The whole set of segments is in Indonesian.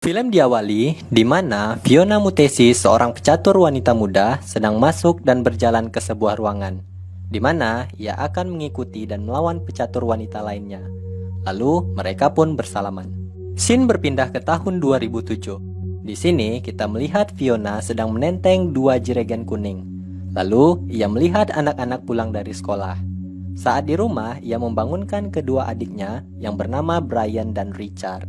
Film diawali di mana Fiona Mutesi, seorang pecatur wanita muda, sedang masuk dan berjalan ke sebuah ruangan, di mana ia akan mengikuti dan melawan pecatur wanita lainnya. Lalu mereka pun bersalaman. Scene berpindah ke tahun 2007. Di sini kita melihat Fiona sedang menenteng dua jerigen kuning. Lalu ia melihat anak-anak pulang dari sekolah. Saat di rumah, ia membangunkan kedua adiknya yang bernama Brian dan Richard.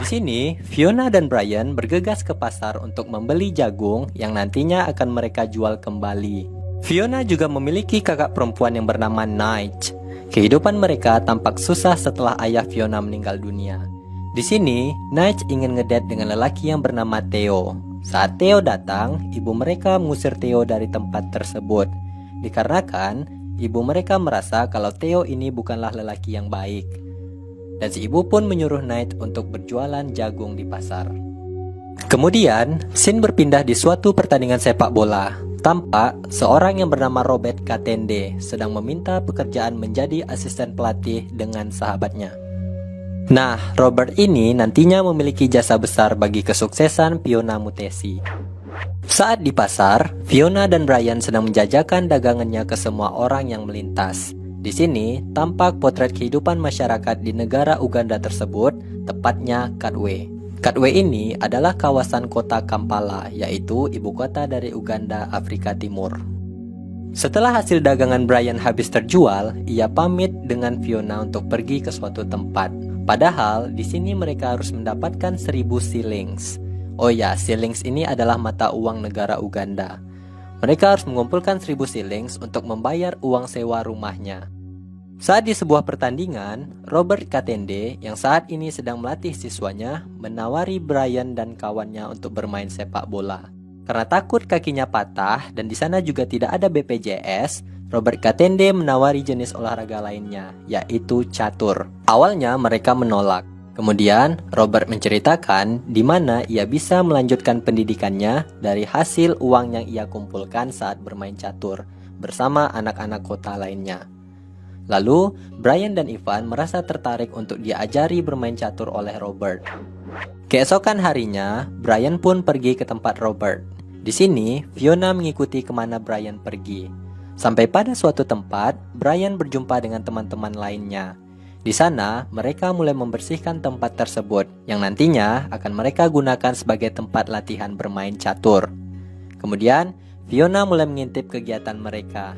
Di sini, Fiona dan Brian bergegas ke pasar untuk membeli jagung yang nantinya akan mereka jual kembali. Fiona juga memiliki kakak perempuan yang bernama Nige. Kehidupan mereka tampak susah setelah ayah Fiona meninggal dunia. Di sini, Nige ingin ngedate dengan lelaki yang bernama Theo. Saat Theo datang, ibu mereka mengusir Theo dari tempat tersebut. Dikarenakan, ibu mereka merasa kalau Theo ini bukanlah lelaki yang baik. Dan si ibu pun menyuruh Knight untuk berjualan jagung di pasar. Kemudian, scene berpindah di suatu pertandingan sepak bola. Tampak seorang yang bernama Robert Katende sedang meminta pekerjaan menjadi asisten pelatih dengan sahabatnya. Nah, Robert ini nantinya memiliki jasa besar bagi kesuksesan Fiona Mutesi. Saat di pasar, Fiona dan Brian sedang menjajakan dagangannya ke semua orang yang melintas. Di sini, tampak potret kehidupan masyarakat di negara Uganda tersebut, tepatnya Katwe. Katwe ini adalah kawasan kota Kampala, yaitu ibu kota dari Uganda, Afrika Timur. Setelah hasil dagangan Brian habis terjual, ia pamit dengan Fiona untuk pergi ke suatu tempat. Padahal, di sini mereka harus mendapatkan 1000 shillings. Oh ya, shillings ini adalah mata uang negara Uganda. Mereka harus mengumpulkan 1000 shillings untuk membayar uang sewa rumahnya. Saat di sebuah pertandingan, Robert Katende yang saat ini sedang melatih siswanya menawari Brian dan kawannya untuk bermain sepak bola. Karena takut kakinya patah dan di sana juga tidak ada BPJS, Robert Katende menawari jenis olahraga lainnya, yaitu catur. Awalnya mereka menolak. Kemudian, Robert menceritakan di mana ia bisa melanjutkan pendidikannya dari hasil uang yang ia kumpulkan saat bermain catur bersama anak-anak kota lainnya. Lalu, Brian dan Ivan merasa tertarik untuk diajari bermain catur oleh Robert. Keesokan harinya, Brian pun pergi ke tempat Robert. Di sini, Fiona mengikuti kemana Brian pergi. Sampai pada suatu tempat, Brian berjumpa dengan teman-teman lainnya. Di sana, mereka mulai membersihkan tempat tersebut yang nantinya akan mereka gunakan sebagai tempat latihan bermain catur. Kemudian, Fiona mulai mengintip kegiatan mereka.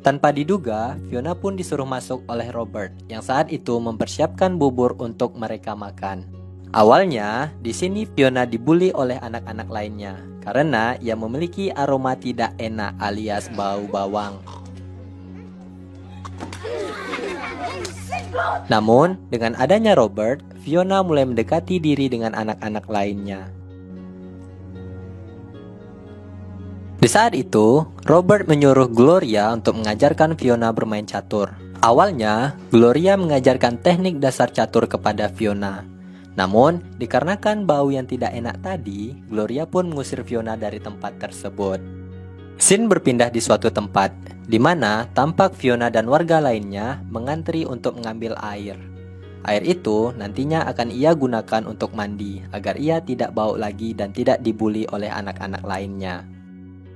Tanpa diduga, Fiona pun disuruh masuk oleh Robert yang saat itu mempersiapkan bubur untuk mereka makan. Awalnya, di sini Fiona dibully oleh anak-anak lainnya karena ia memiliki aroma tidak enak alias bau bawang. Namun, dengan adanya Robert, Fiona mulai mendekati diri dengan anak-anak lainnya. Di saat itu, Robert menyuruh Gloria untuk mengajarkan Fiona bermain catur. Awalnya, Gloria mengajarkan teknik dasar catur kepada Fiona. Namun, dikarenakan bau yang tidak enak tadi, Gloria pun mengusir Fiona dari tempat tersebut. Scene berpindah di suatu tempat, di mana tampak Fiona dan warga lainnya mengantri untuk mengambil air. Air itu nantinya akan ia gunakan untuk mandi, agar ia tidak bau lagi dan tidak dibully oleh anak-anak lainnya.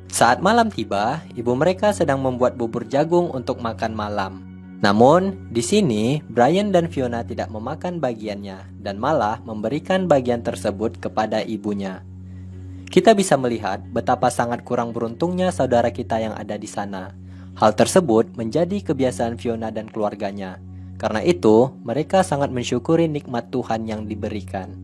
Saat malam tiba, ibu mereka sedang membuat bubur jagung untuk makan malam. Namun, di sini Brian dan Fiona tidak memakan bagiannya dan malah memberikan bagian tersebut kepada ibunya. Kita bisa melihat betapa sangat kurang beruntungnya saudara kita yang ada di sana. Hal tersebut menjadi kebiasaan Fiona dan keluarganya. Karena itu, mereka sangat mensyukuri nikmat Tuhan yang diberikan.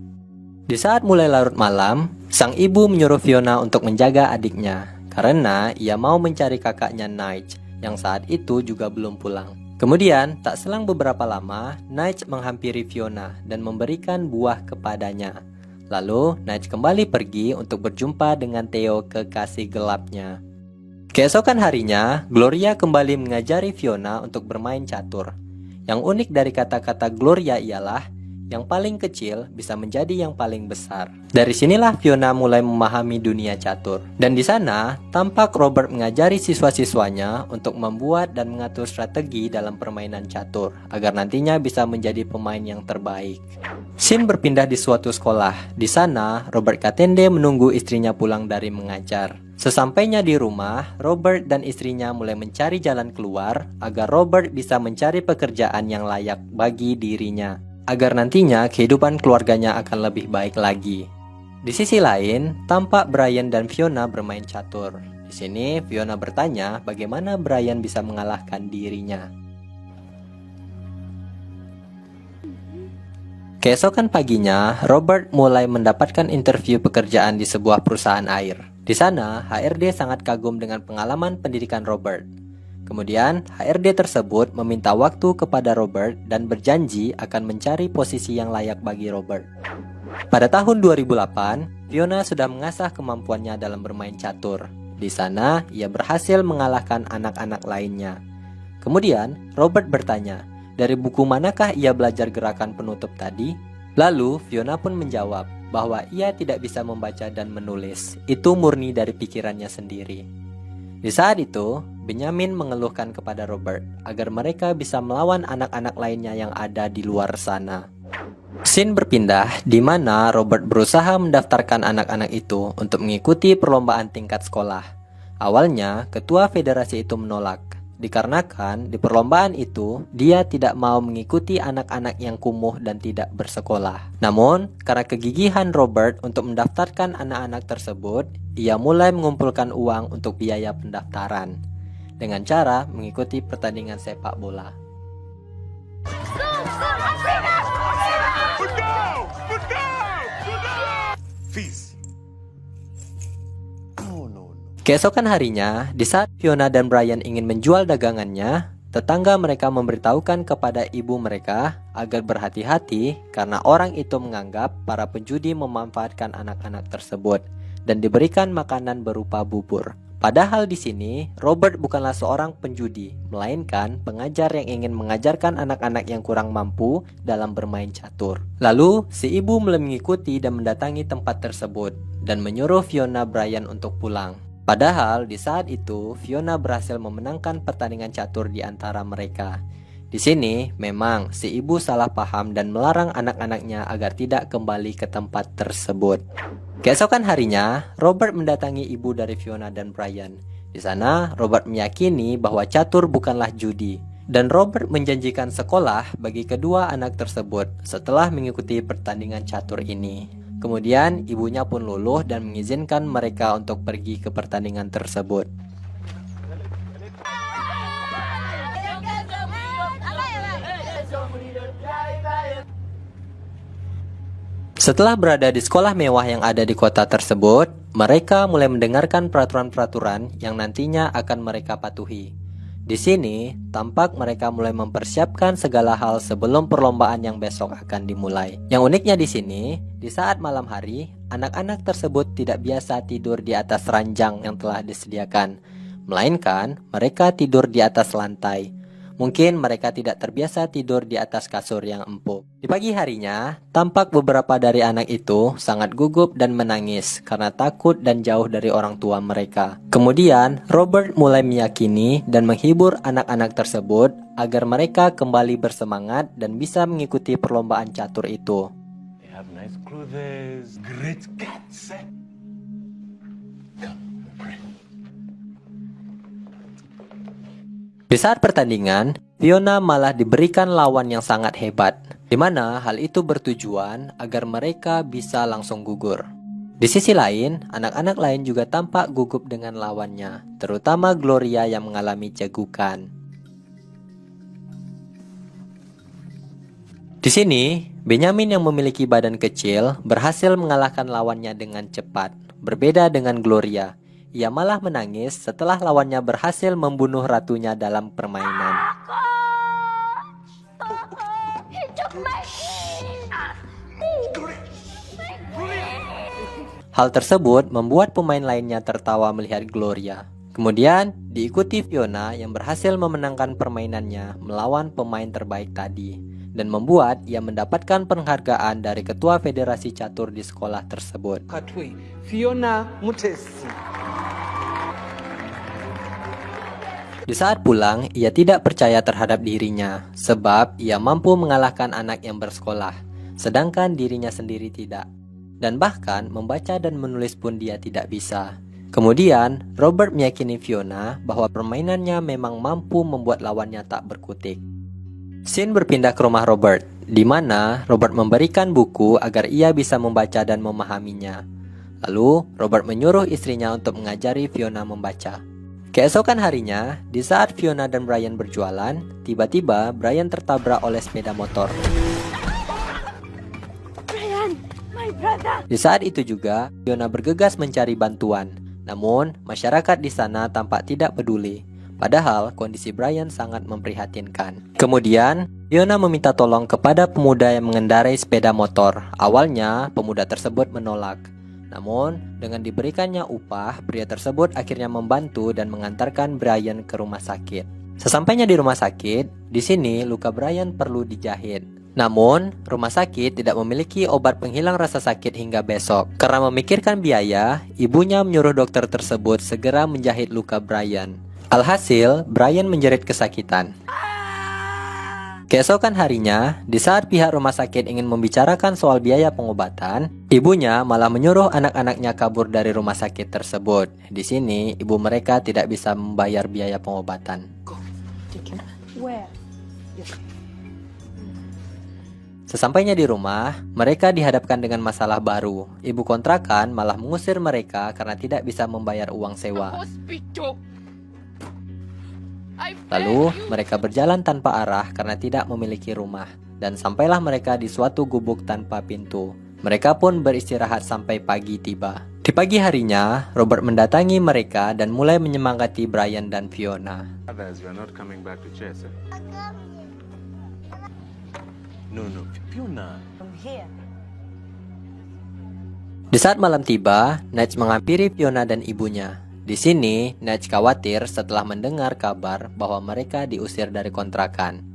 Di saat mulai larut malam, sang ibu menyuruh Fiona untuk menjaga adiknya, karena ia mau mencari kakaknya Nige, yang saat itu juga belum pulang. Kemudian, tak selang beberapa lama, Nige menghampiri Fiona dan memberikan buah kepadanya. Lalu, Nige kembali pergi untuk berjumpa dengan Theo, kekasih gelapnya. Keesokan harinya, Gloria kembali mengajari Fiona untuk bermain catur. Yang unik dari kata-kata Gloria ialah, yang paling kecil bisa menjadi yang paling besar. Dari sinilah Fiona mulai memahami dunia catur. Dan di sana, tampak Robert mengajari siswa-siswanya untuk membuat dan mengatur strategi dalam permainan catur, agar nantinya bisa menjadi pemain yang terbaik. Scene berpindah di suatu sekolah. Di sana, Robert Katende menunggu istrinya pulang dari mengajar. Sesampainya di rumah, Robert dan istrinya mulai mencari jalan keluar agar Robert bisa mencari pekerjaan yang layak bagi dirinya, agar nantinya kehidupan keluarganya akan lebih baik lagi. Di sisi lain, tampak Brian dan Fiona bermain catur. Di sini, Fiona bertanya bagaimana Brian bisa mengalahkan dirinya. Keesokan paginya, Robert mulai mendapatkan interview pekerjaan di sebuah perusahaan air. Di sana, HRD sangat kagum dengan pengalaman pendidikan Robert. Kemudian, HRD tersebut meminta waktu kepada Robert dan berjanji akan mencari posisi yang layak bagi Robert. Pada tahun 2008, Fiona sudah mengasah kemampuannya dalam bermain catur. Di sana, ia berhasil mengalahkan anak-anak lainnya. Kemudian, Robert bertanya, dari buku manakah ia belajar gerakan penutup tadi? Lalu, Fiona pun menjawab bahwa ia tidak bisa membaca dan menulis. Itu murni dari pikirannya sendiri. Di saat itu, Benjamin mengeluhkan kepada Robert agar mereka bisa melawan anak-anak lainnya yang ada di luar sana. Scene berpindah di mana Robert berusaha mendaftarkan anak-anak itu untuk mengikuti perlombaan tingkat sekolah. Awalnya, ketua federasi itu menolak, dikarenakan di perlombaan itu dia tidak mau mengikuti anak-anak yang kumuh dan tidak bersekolah. Namun, karena kegigihan Robert untuk mendaftarkan anak-anak tersebut, ia mulai mengumpulkan uang untuk biaya pendaftaran dengan cara mengikuti pertandingan sepak bola. Keesokan harinya, di saat Fiona dan Brian ingin menjual dagangannya, tetangga mereka memberitahukan kepada ibu mereka agar berhati-hati karena orang itu menganggap para penjudi memanfaatkan anak-anak tersebut dan diberikan makanan berupa bubur. Padahal di sini, Robert bukanlah seorang penjudi, melainkan pengajar yang ingin mengajarkan anak-anak yang kurang mampu dalam bermain catur. Lalu, si ibu mulai mengikuti dan mendatangi tempat tersebut dan menyuruh Fiona Brian untuk pulang. Padahal di saat itu Fiona berhasil memenangkan pertandingan catur di antara mereka. Di sini memang si ibu salah paham dan melarang anak-anaknya agar tidak kembali ke tempat tersebut. Keesokan harinya, Robert mendatangi ibu dari Fiona dan Brian. Di sana, Robert meyakini bahwa catur bukanlah judi. Dan Robert menjanjikan sekolah bagi kedua anak tersebut setelah mengikuti pertandingan catur ini. Kemudian ibunya pun luluh dan mengizinkan mereka untuk pergi ke pertandingan tersebut. Setelah berada di sekolah mewah yang ada di kota tersebut, mereka mulai mendengarkan peraturan-peraturan yang nantinya akan mereka patuhi. Di sini, tampak mereka mulai mempersiapkan segala hal sebelum perlombaan yang besok akan dimulai. Yang uniknya di sini, di saat malam hari, anak-anak tersebut tidak biasa tidur di atas ranjang yang telah disediakan, melainkan mereka tidur di atas lantai. Mungkin mereka tidak terbiasa tidur di atas kasur yang empuk. Di pagi harinya, tampak beberapa dari anak itu sangat gugup dan menangis karena takut dan jauh dari orang tua mereka. Kemudian, Robert mulai meyakini dan menghibur anak-anak tersebut agar mereka kembali bersemangat dan bisa mengikuti perlombaan catur itu. They have nice clothes, great cats. Di saat pertandingan, Fiona malah diberikan lawan yang sangat hebat, di mana hal itu bertujuan agar mereka bisa langsung gugur. Di sisi lain, anak-anak lain juga tampak gugup dengan lawannya, terutama Gloria yang mengalami cegukan. Di sini, Benjamin yang memiliki badan kecil berhasil mengalahkan lawannya dengan cepat. Berbeda dengan Gloria, ia malah menangis setelah lawannya berhasil membunuh ratunya dalam permainan. Hal tersebut membuat pemain lainnya tertawa melihat Gloria. Kemudian diikuti Fiona yang berhasil memenangkan permainannya melawan pemain terbaik tadi. dan membuat ia mendapatkan penghargaan dari ketua federasi catur di sekolah tersebut. Katwe, Fiona Mutesi. Di saat pulang, ia tidak percaya terhadap dirinya, sebab ia mampu mengalahkan anak yang bersekolah, sedangkan dirinya sendiri tidak. Dan bahkan membaca dan menulis pun dia tidak bisa. Kemudian, Robert meyakini Fiona bahwa permainannya memang mampu membuat lawannya tak berkutik. Scene berpindah ke rumah Robert, di mana Robert memberikan buku agar ia bisa membaca dan memahaminya. Lalu, Robert menyuruh istrinya untuk mengajari Fiona membaca. Keesokan harinya, di saat Fiona dan Brian berjualan, tiba-tiba Brian tertabrak oleh sepeda motor. Brian, my brother. Di saat itu juga, Fiona bergegas mencari bantuan. Namun, masyarakat di sana tampak tidak peduli. Padahal, kondisi Brian sangat memprihatinkan. Kemudian, Fiona meminta tolong kepada pemuda yang mengendarai sepeda motor. Awalnya, pemuda tersebut menolak. Namun, dengan diberikannya upah, pria tersebut akhirnya membantu dan mengantarkan Brian ke rumah sakit. Sesampainya di rumah sakit, di sini luka Brian perlu dijahit. Namun, rumah sakit tidak memiliki obat penghilang rasa sakit hingga besok. Karena memikirkan biaya, ibunya menyuruh dokter tersebut segera menjahit luka Brian. Alhasil, Brian menjerit kesakitan. Keesokan harinya, di saat pihak rumah sakit ingin membicarakan soal biaya pengobatan, ibunya malah menyuruh anak-anaknya kabur dari rumah sakit tersebut. Di sini, ibu mereka tidak bisa membayar biaya pengobatan. Where? Sesampainya di rumah, mereka dihadapkan dengan masalah baru. Ibu kontrakan malah mengusir mereka karena tidak bisa membayar uang sewa. Lalu, mereka berjalan tanpa arah karena tidak memiliki rumah. Dan sampailah mereka di suatu gubuk tanpa pintu. Mereka pun beristirahat sampai pagi tiba. Di pagi harinya, Robert mendatangi mereka dan mulai menyemangati Brian dan Fiona. Others, you are not coming back to church. No, Fiona. From here. Di saat malam tiba, Nige menghampiri Fiona dan ibunya. Di sini, Nige khawatir setelah mendengar kabar bahwa mereka diusir dari kontrakan.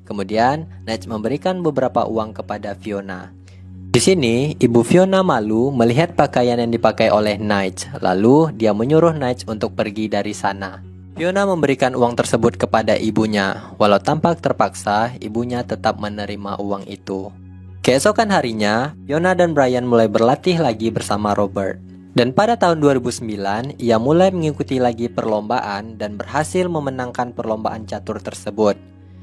Kemudian, Nige memberikan beberapa uang kepada Fiona. Di sini, ibu Fiona malu melihat pakaian yang dipakai oleh Nige. Lalu, dia menyuruh Nige untuk pergi dari sana. Fiona memberikan uang tersebut kepada ibunya. Walau tampak terpaksa, ibunya tetap menerima uang itu. Keesokan harinya, Fiona dan Brian mulai berlatih lagi bersama Robert. Dan pada tahun 2009, ia mulai mengikuti lagi perlombaan dan berhasil memenangkan perlombaan catur tersebut.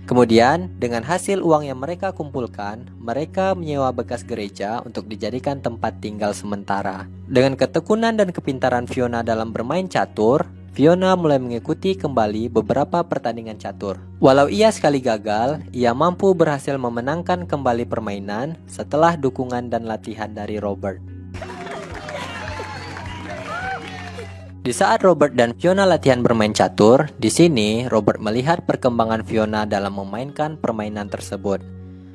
Kemudian, dengan hasil uang yang mereka kumpulkan, mereka menyewa bekas gereja untuk dijadikan tempat tinggal sementara. Dengan ketekunan dan kepintaran Fiona dalam bermain catur, Fiona mulai mengikuti kembali beberapa pertandingan catur. Walau ia sekali gagal, ia mampu berhasil memenangkan kembali permainan setelah dukungan dan latihan dari Robert. Di saat Robert dan Fiona latihan bermain catur, di sini Robert melihat perkembangan Fiona dalam memainkan permainan tersebut.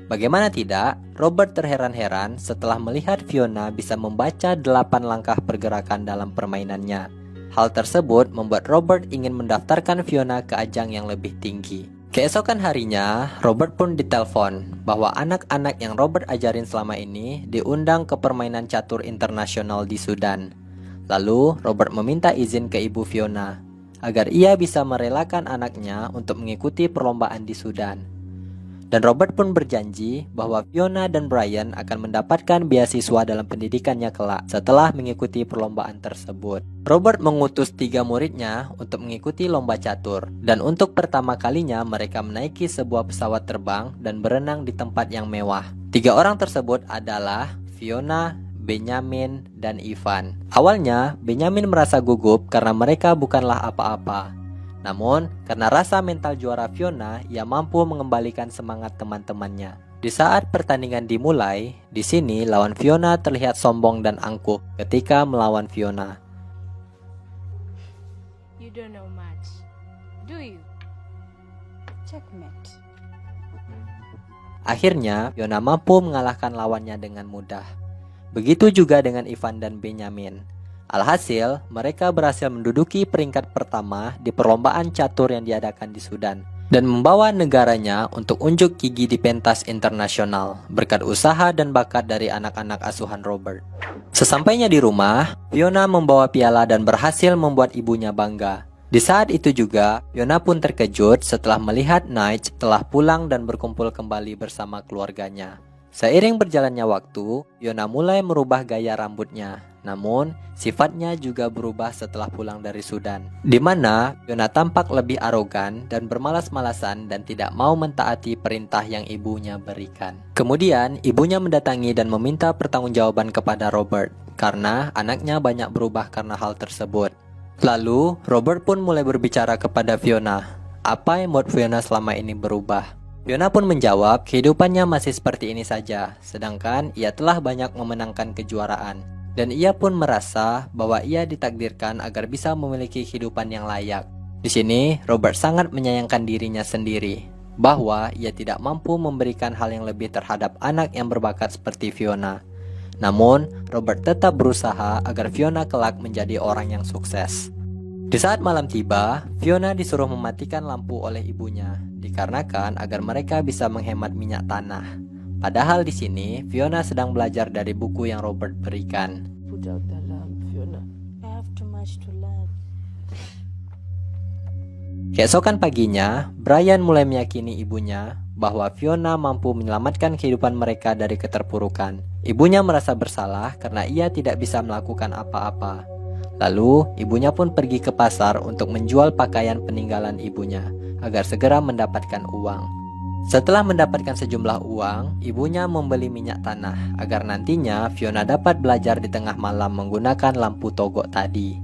Bagaimana tidak, Robert terheran-heran setelah melihat Fiona bisa membaca 8 langkah pergerakan dalam permainannya. Hal tersebut membuat Robert ingin mendaftarkan Fiona ke ajang yang lebih tinggi. Keesokan harinya, Robert pun ditelepon bahwa anak-anak yang Robert ajarin selama ini diundang ke permainan catur internasional di Sudan. Lalu, Robert meminta izin ke ibu Fiona agar ia bisa merelakan anaknya untuk mengikuti perlombaan di Sudan. Dan Robert pun berjanji bahwa Fiona dan Brian akan mendapatkan beasiswa dalam pendidikannya kelak setelah mengikuti perlombaan tersebut. Robert mengutus 3 muridnya untuk mengikuti lomba catur. Dan untuk pertama kalinya mereka menaiki sebuah pesawat terbang dan berenang di tempat yang mewah. 3 orang tersebut adalah Fiona, Benjamin, dan Ivan. Awalnya, Benjamin merasa gugup karena mereka bukanlah apa-apa. Namun, karena rasa mental juara Fiona, ia mampu mengembalikan semangat teman-temannya. Di saat pertandingan dimulai, di sini lawan Fiona terlihat sombong dan angkuh ketika melawan Fiona. You don't know much, do you? Checkmate. Akhirnya, Fiona mampu mengalahkan lawannya dengan mudah. Begitu juga dengan Ivan dan Benjamin. Alhasil, mereka berhasil menduduki peringkat pertama di perlombaan catur yang diadakan di Sudan. dan membawa negaranya untuk unjuk gigi di pentas internasional berkat usaha dan bakat dari anak-anak asuhan Robert. Sesampainya di rumah, Fiona membawa piala dan berhasil membuat ibunya bangga. Di saat itu juga, Fiona pun terkejut setelah melihat Nigel telah pulang dan berkumpul kembali bersama keluarganya. Seiring berjalannya waktu, Fiona mulai merubah gaya rambutnya. Namun, sifatnya juga berubah setelah pulang dari Sudan, di mana Fiona tampak lebih arogan dan bermalas-malasan dan tidak mau mentaati perintah yang ibunya berikan. Kemudian, ibunya mendatangi dan meminta pertanggungjawaban kepada Robert, karena anaknya banyak berubah karena hal tersebut. Lalu, Robert pun mulai berbicara kepada Fiona, apa yang membuat Fiona selama ini berubah. Fiona pun menjawab, kehidupannya masih seperti ini saja, sedangkan ia telah banyak memenangkan kejuaraan. Dan ia pun merasa bahwa ia ditakdirkan agar bisa memiliki kehidupan yang layak. Di sini, Robert sangat menyayangkan dirinya sendiri, bahwa ia tidak mampu memberikan hal yang lebih terhadap anak yang berbakat seperti Fiona. Namun, Robert tetap berusaha agar Fiona kelak menjadi orang yang sukses. Di saat malam tiba, Fiona disuruh mematikan lampu oleh ibunya, dikarenakan agar mereka bisa menghemat minyak tanah. Padahal di sini, Fiona sedang belajar dari buku yang Robert berikan. Put out the lamp, Fiona. I have too much to learn. Keesokan paginya, Brian mulai meyakini ibunya bahwa Fiona mampu menyelamatkan kehidupan mereka dari keterpurukan. Ibunya merasa bersalah karena ia tidak bisa melakukan apa-apa. Lalu, ibunya pun pergi ke pasar untuk menjual pakaian peninggalan ibunya agar segera mendapatkan uang. Setelah mendapatkan sejumlah uang, ibunya membeli minyak tanah agar nantinya Fiona dapat belajar di tengah malam menggunakan lampu togok tadi.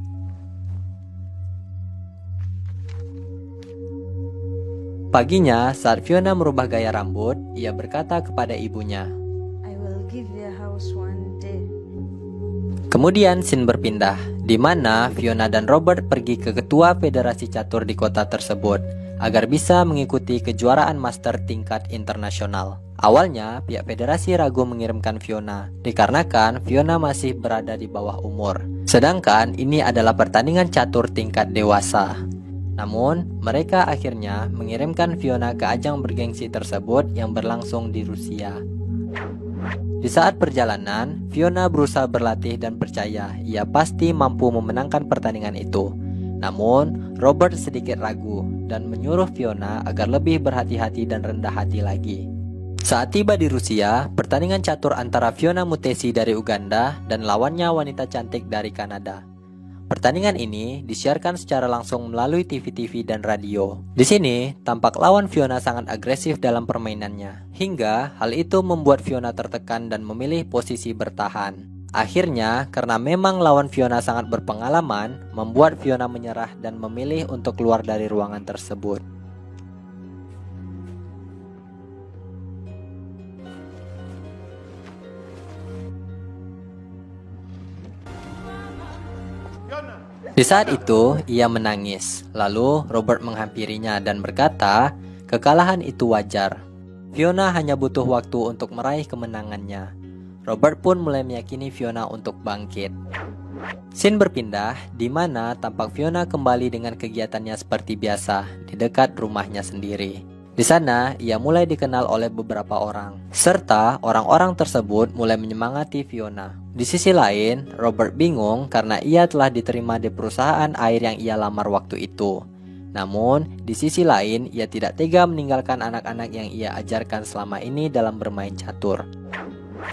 Paginya, saat Fiona merubah gaya rambut, ia berkata kepada ibunya, I will give you a house one day. Kemudian scene berpindah, di mana Fiona dan Robert pergi ke ketua federasi catur di kota tersebut agar bisa mengikuti kejuaraan master tingkat internasional. Awalnya, pihak federasi ragu mengirimkan Fiona, dikarenakan Fiona masih berada di bawah umur. Sedangkan ini adalah pertandingan catur tingkat dewasa. Namun, mereka akhirnya mengirimkan Fiona ke ajang bergengsi tersebut yang berlangsung di Rusia. Di saat perjalanan, Fiona berusaha berlatih dan percaya ia pasti mampu memenangkan pertandingan itu. Namun, Robert sedikit ragu dan menyuruh Fiona agar lebih berhati-hati dan rendah hati lagi. Saat tiba di Rusia, pertandingan catur antara Fiona Mutesi dari Uganda dan lawannya wanita cantik dari Kanada. Pertandingan ini disiarkan secara langsung melalui TV-TV dan radio. Di sini, tampak lawan Fiona sangat agresif dalam permainannya, hingga hal itu membuat Fiona tertekan dan memilih posisi bertahan. Akhirnya, karena memang lawan Fiona sangat berpengalaman, membuat Fiona menyerah dan memilih untuk keluar dari ruangan tersebut. Di saat itu, ia menangis. Lalu, Robert menghampirinya dan berkata, kekalahan itu wajar. Fiona hanya butuh waktu untuk meraih kemenangannya. Robert pun mulai meyakini Fiona untuk bangkit. Scene berpindah, di mana tampak Fiona kembali dengan kegiatannya seperti biasa di dekat rumahnya sendiri. Di sana, ia mulai dikenal oleh beberapa orang, serta orang-orang tersebut mulai menyemangati Fiona. Di sisi lain, Robert bingung karena ia telah diterima di perusahaan air yang ia lamar waktu itu. Namun, di sisi lain, ia tidak tega meninggalkan anak-anak yang ia ajarkan selama ini dalam bermain catur.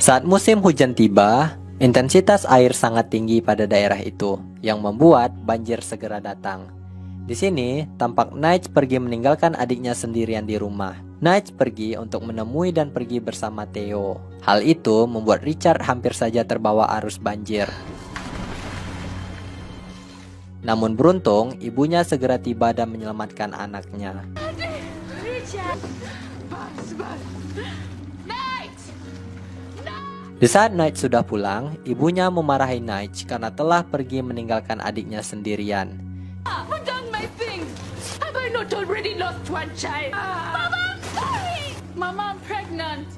Saat musim hujan tiba, intensitas air sangat tinggi pada daerah itu, yang membuat banjir segera datang. Di sini, tampak Nigel pergi meninggalkan adiknya sendirian di rumah. Nigel pergi untuk menemui dan pergi bersama Theo. Hal itu membuat Richard hampir saja terbawa arus banjir. Namun beruntung, ibunya segera tiba dan menyelamatkan anaknya. Richard! Di saat Nigel sudah pulang, ibunya memarahi Nigel karena telah pergi meninggalkan adiknya sendirian. Put down my things! Have I not already lost one child? Mama, I'm sorry! Mama, I'm pregnant!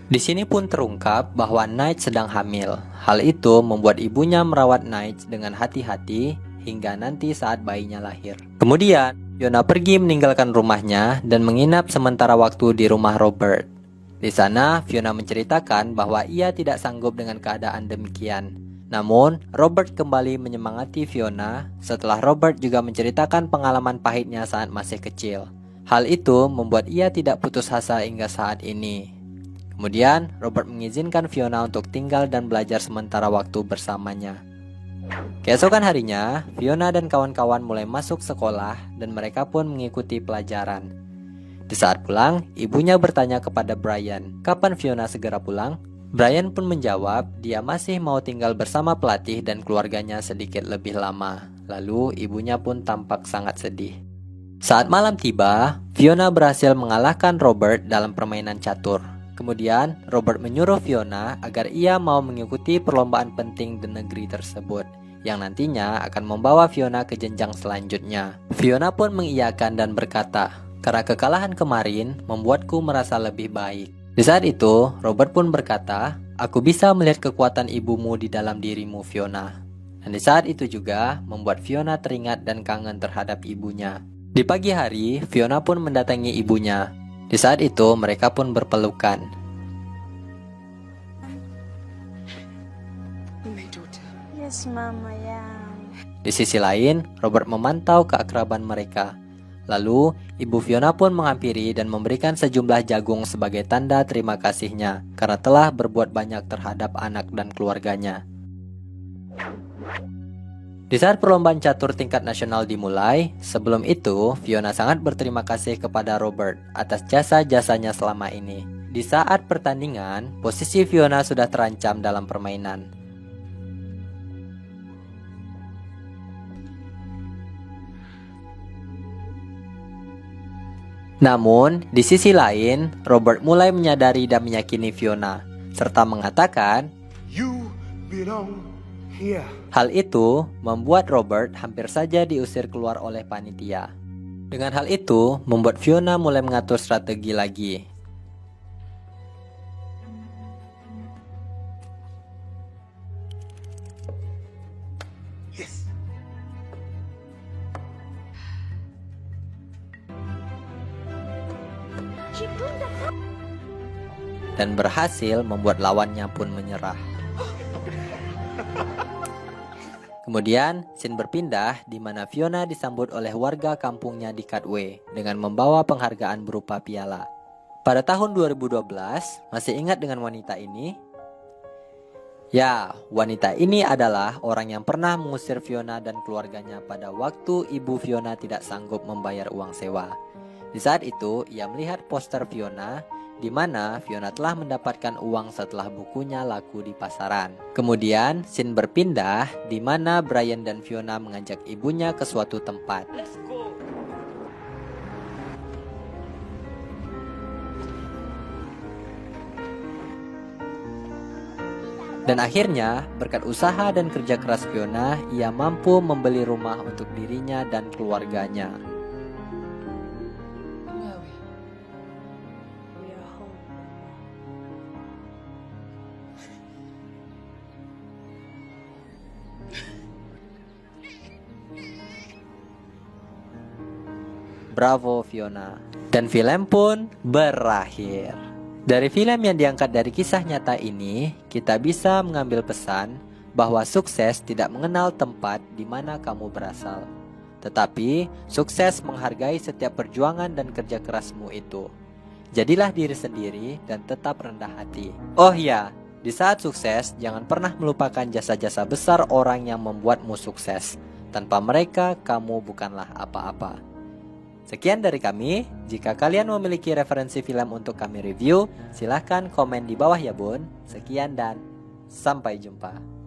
Di sini pun terungkap bahwa Nigel sedang hamil. Hal itu membuat ibunya merawat Nigel dengan hati-hati hingga nanti saat bayinya lahir. Kemudian, Fiona pergi meninggalkan rumahnya dan menginap sementara waktu di rumah Robert. Di sana, Fiona menceritakan bahwa ia tidak sanggup dengan keadaan demikian. Namun, Robert kembali menyemangati Fiona setelah Robert juga menceritakan pengalaman pahitnya saat masih kecil. Hal itu membuat ia tidak putus asa hingga saat ini. Kemudian, Robert mengizinkan Fiona untuk tinggal dan belajar sementara waktu bersamanya. Keesokan harinya, Fiona dan kawan-kawan mulai masuk sekolah dan mereka pun mengikuti pelajaran. Di saat pulang, ibunya bertanya kepada Brian, kapan Fiona segera pulang? Brian pun menjawab, dia masih mau tinggal bersama pelatih dan keluarganya sedikit lebih lama. Lalu ibunya pun tampak sangat sedih. Saat malam tiba, Fiona berhasil mengalahkan Robert dalam permainan catur. Kemudian, Robert menyuruh Fiona agar ia mau mengikuti perlombaan penting di negeri tersebut, yang nantinya akan membawa Fiona ke jenjang selanjutnya. Fiona pun mengiyakan dan berkata, karena kekalahan kemarin membuatku merasa lebih baik. Di saat itu, Robert pun berkata, aku bisa melihat kekuatan ibumu di dalam dirimu, Fiona. Dan di saat itu juga membuat Fiona teringat dan kangen terhadap ibunya. Di pagi hari, Fiona pun mendatangi ibunya. Di saat itu, mereka pun berpelukan. Yes, Mama, ya. Di sisi lain, Robert memantau keakraban mereka. Lalu, ibu Fiona pun menghampiri dan memberikan sejumlah jagung sebagai tanda terima kasihnya karena telah berbuat banyak terhadap anak dan keluarganya. Di saat perlombaan catur tingkat nasional dimulai, sebelum itu, Fiona sangat berterima kasih kepada Robert atas jasa-jasanya selama ini. Di saat pertandingan, posisi Fiona sudah terancam dalam permainan. Namun, di sisi lain, Robert mulai menyadari dan meyakini Fiona, serta mengatakan, You belong here. hal itu membuat Robert hampir saja diusir keluar oleh panitia. Dengan hal itu, membuat Fiona mulai mengatur strategi lagi. Yes. Dan berhasil membuat lawannya pun menyerah. Kemudian, scene berpindah di mana Fiona disambut oleh warga kampungnya di Katwe dengan membawa penghargaan berupa piala. Pada tahun 2012, masih ingat dengan wanita ini? Ya, wanita ini adalah orang yang pernah mengusir Fiona dan keluarganya pada waktu ibu Fiona tidak sanggup membayar uang sewa. Di saat itu, ia melihat poster Fiona di mana Fiona telah mendapatkan uang setelah bukunya laku di pasaran. Kemudian, scene berpindah di mana Brian dan Fiona mengajak ibunya ke suatu tempat. Dan akhirnya, berkat usaha dan kerja keras Fiona, ia mampu membeli rumah untuk dirinya dan keluarganya. Bravo Fiona. Dan film pun berakhir. Dari film yang diangkat dari kisah nyata ini, kita bisa mengambil pesan bahwa sukses tidak mengenal tempat di mana kamu berasal. Tetapi, sukses menghargai setiap perjuangan dan kerja kerasmu itu. Jadilah diri sendiri dan tetap rendah hati. Oh ya, di saat sukses, jangan pernah melupakan jasa-jasa besar orang yang membuatmu sukses. Tanpa mereka, kamu bukanlah apa-apa. Sekian dari kami. Jika kalian memiliki referensi film untuk kami review, silahkan komen di bawah ya bun. Sekian dan sampai jumpa.